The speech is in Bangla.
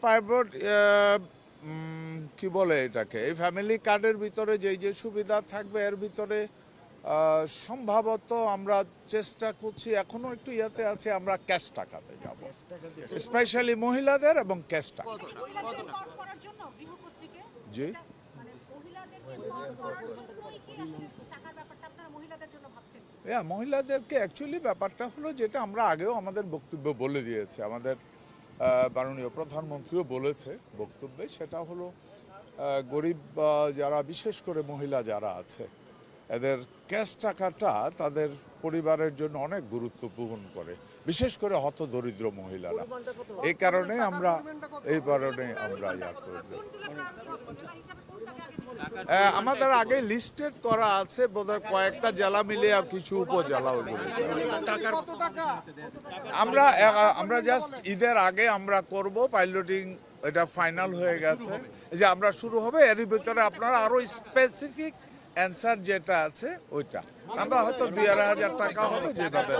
পাইভট কি বলে এটাকে, এই ফ্যামিলি কার্ডের ভিতরে যে সুবিধা থাকবে এর ভিতরে সম্ভবত আমরা চেষ্টা করছি, এখনো একটু ইয়াতে আছে, আমরা ক্যাশ টাকাতে যাব, স্পেশালি মহিলাদের এবং ক্যাশ টাকা। জি, মহিলাদেরকে অ্যাকচুয়ালি ব্যাপারটা হলো যেটা আমরা আগেও আমাদের বক্তব্য বলে দিয়েছি, আমাদের মাননীয় প্রধানমন্ত্রীও বলেছে বক্তব্যে, সেটা হলো গরিব যারা, বিশেষ করে মহিলা যারা আছে, এদের ক্যাশ টাকাটা তাদের পরিবারের জন্য অনেক গুরুত্ব বহন করে, বিশেষ করে হতদরিদ্র মহিলারা। এই কারণে আমরা ইয়া করব। আমাদের আগে লিস্টেড করা আছে বোধহয় কয়েকটা জেলা মিলে আর কিছু উপজেলা। আমরা জাস্ট ঈদের আগে আমরা করব পাইলটিং, এটা ফাইনাল হয়ে গেছে যে আমরা শুরু হবে, এর ভিতরে আপনারা আরো স্পেসিফিক অ্যান্সার যেটা আছে ওইটা আমরা হয়তো 2,500 টাকা হবে যেভাবে।